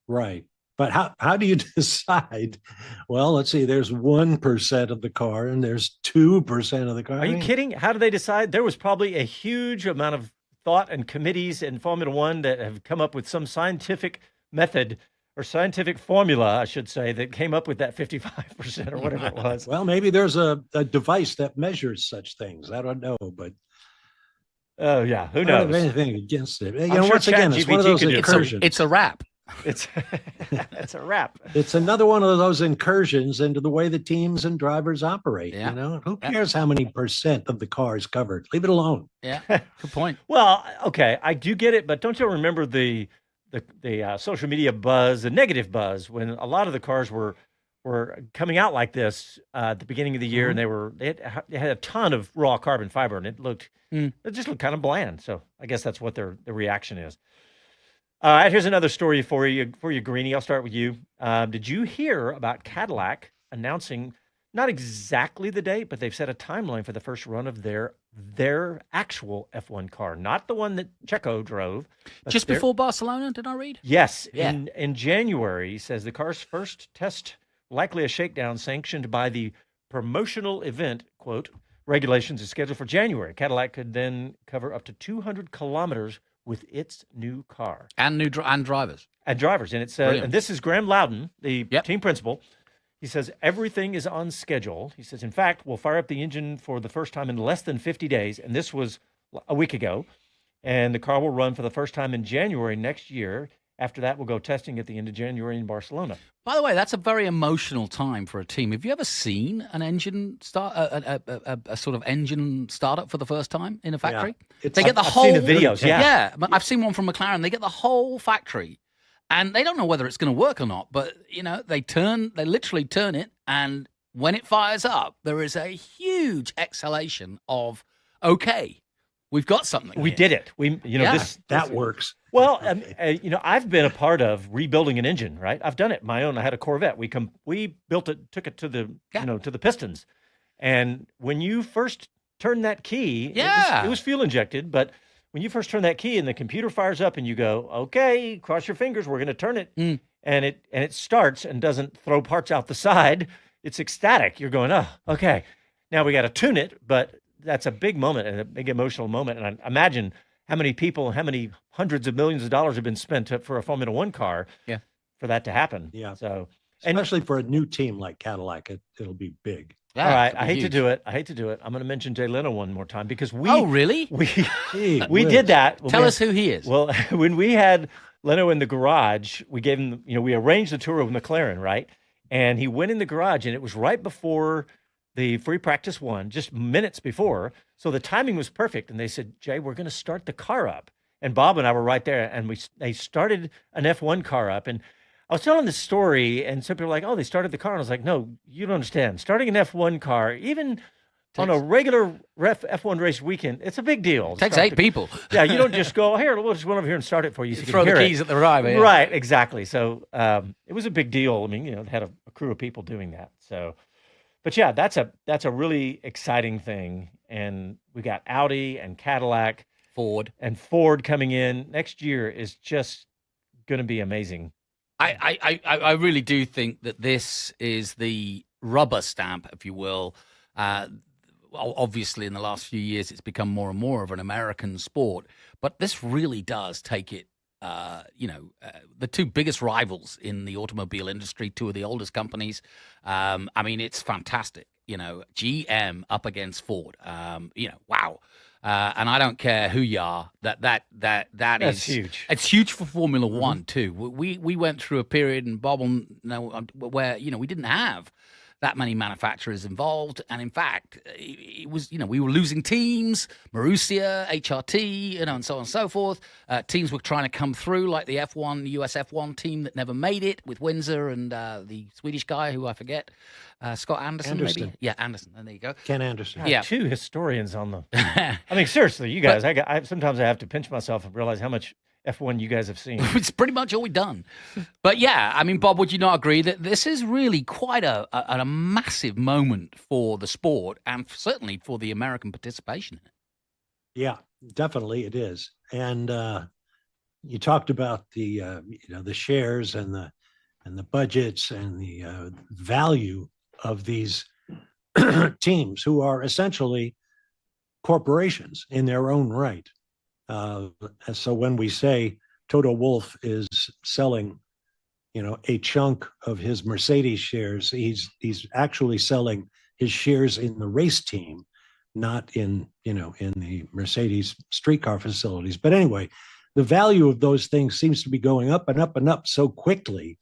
Right. But how do you decide? Well, let's see. There's 1% of the car, and there's 2% of the car. Are you kidding? How do they decide? There was probably a huge amount of thought and committees in Formula One that have come up with some scientific method or scientific formula, I should say, that came up with that 55% or whatever it was. Well, maybe there's a device that measures such things. I don't know, but oh yeah, who knows? I don't have anything against it. Sure once again, it's one of those incursions. It's a wrap. It's a wrap. It's another one of those incursions into the way the teams and drivers operate. Yeah. Who cares how many % of the car is covered? Leave it alone. Yeah, good point. Well, okay, I do get it, but don't you remember the social media buzz, the negative buzz, when a lot of the cars were coming out like this at the beginning of the year, and they had a ton of raw carbon fiber, and it just looked kind of bland. So I guess that's what their reaction is. All right, here's another story for you, Greenie. I'll start with you. Did you hear about Cadillac announcing not exactly the date, but they've set a timeline for the first run of their actual F1 car, not the one that Checo drove. Just before Barcelona, did I read? Yes, in January. He says the car's first test, likely a shakedown sanctioned by the promotional event, quote, regulations is scheduled for January. Cadillac could then cover up to 200 kilometers with its new car. And drivers. And drivers. And it's and this is Graham Loudon, the team principal. He says, everything is on schedule. He says, in fact, we'll fire up the engine for the first time in less than 50 days. And this was a week ago. And the car will run for the first time in January next year. After that, we'll go testing at the end of January in Barcelona. By the way, that's a very emotional time for a team. Have you ever seen an engine start, a sort of engine startup for the first time in a factory? Yeah. They get the I've whole seen the videos. Yeah, I've seen one from McLaren. They get the whole factory, and they don't know whether it's going to work or not. But they literally turn it, and when it fires up, there is a huge exhalation of okay. We've got something. We did it. That works. Well, I've been a part of rebuilding an engine, right? I've done it my own. I had a Corvette. We built it, took it to the to the pistons, and when you first turn that key, it was fuel injected, but when you first turn that key and the computer fires up and you go, okay, cross your fingers, we're going to turn it, and it starts and doesn't throw parts out the side. It's ecstatic. You're going, oh, okay. Now we got to tune it, but that's a big moment and a big emotional moment. And I imagine how many people, how many hundreds of millions of dollars have been spent for a Formula One car for that to happen. Yeah. So, especially for a new team like Cadillac, it'll be big. Yeah, all right. I hate to do it. I'm going to mention Jay Leno one more time because we. Oh, really? We did that. Tell us who he is. Well, when we had Leno in the garage, we gave him, we arranged the tour with McLaren, right? And he went in the garage, and it was right before the free practice one, just minutes before. So the timing was perfect. And they said, Jay, we're going to start the car up. And Bob and I were right there. And they started an F1 car up. And I was telling this story, and some people were like, oh, they started the car. And I was like, no, you don't understand. Starting an F1 car, even on a regular F1 race weekend, it's a big deal. It takes 8 people. Yeah, you don't just go, here, we'll just run over here and start it for you. So you throw can the hear keys it. at the driver. Yeah. Right, exactly. So it was a big deal. I mean, it had a crew of people doing that. So, but yeah, that's a really exciting thing. And we got Audi and Cadillac. Ford coming in. Next year is just going to be amazing. I really do think that this is the rubber stamp, if you will. Obviously, in the last few years, it's become more and more of an American sport. But this really does take it, the two biggest rivals in the automobile industry, two of the oldest companies. I mean, it's fantastic. GM up against Ford. Wow. And I don't care who you are. That's is huge. It's huge for Formula One too. We went through a period, and Bob will know, where we didn't have that many manufacturers involved, and in fact, it was we were losing teams, Marussia, HRT, and so on and so forth. Teams were trying to come through, like the F1 US F1 team that never made it with Windsor and the Swedish guy who I forget. Scott Anderson, maybe? Yeah, Anderson. And there you go. Ken Anderson. Yeah, 2 historians on them. I mean, seriously, you guys. Sometimes I have to pinch myself and realize how much F1 you guys have seen. It's pretty much all we've done. But yeah, I mean, Bob, would you not agree that this is really quite a massive moment for the sport and certainly for the American participation in it? Yeah, definitely it is. And you talked about the the shares and the budgets and the value of these teams, who are essentially corporations in their own right. So when we say Toto Wolff is selling, a chunk of his Mercedes shares, he's actually selling his shares in the race team, not in the Mercedes streetcar facilities. But anyway, the value of those things seems to be going up and up and up so quickly.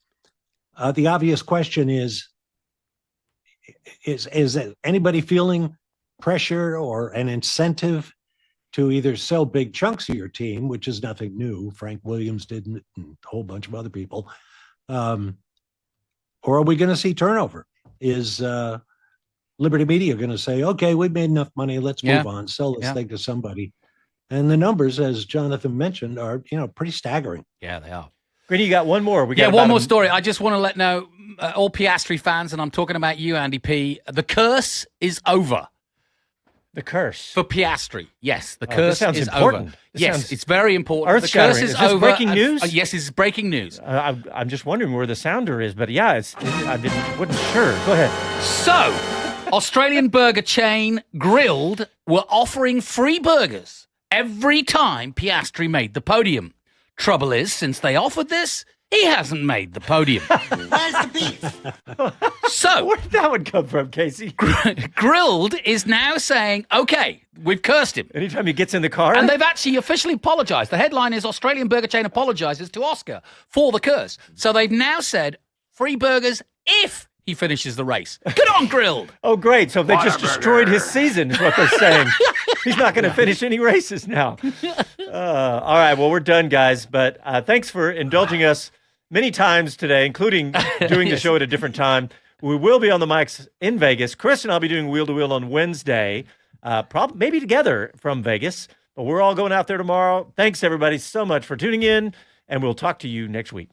The obvious question is anybody feeling pressure or an incentive to either sell big chunks of your team, which is nothing new? Frank Williams did, and a whole bunch of other people. Or are we going to see turnover? Is Liberty Media going to say, okay, we've made enough money, let's move on, sell this thing to somebody? And the numbers, as Jonathan mentioned, are pretty staggering. Yeah, they are. Greeny, you got one more. One more story. I just want to let know all Piastri fans, and I'm talking about you, Andy P. The curse is over. The curse for Piastri. Yes, the curse is important. over. Yes, it's very important. The curse is over. Breaking news? Yes, it's breaking news. I'm just wondering where the sounder is, but yeah, I wasn't sure. Go ahead. So, Australian burger chain Grilled were offering free burgers every time Piastri made the podium. Trouble is, since they offered this, he hasn't made the podium. Where's the beef? So, Where did that one come from, Casey? Grilled is now saying, okay, we've cursed him. Anytime he gets in the car? And they've actually officially apologized. The headline is Australian burger chain apologizes to Oscar for the curse. So they've now said free burgers if he finishes the race. Good on, Grilled. Oh, great. So they just destroyed his season is what they're saying. He's not going to finish any races now. All right. Well, we're done, guys. But thanks for indulging us many times today, including doing the show at a different time. We will be on the mics in Vegas. Chris and I'll be doing Wheel to Wheel on Wednesday, maybe together from Vegas. But we're all going out there tomorrow. Thanks, everybody, so much for tuning in, and we'll talk to you next week.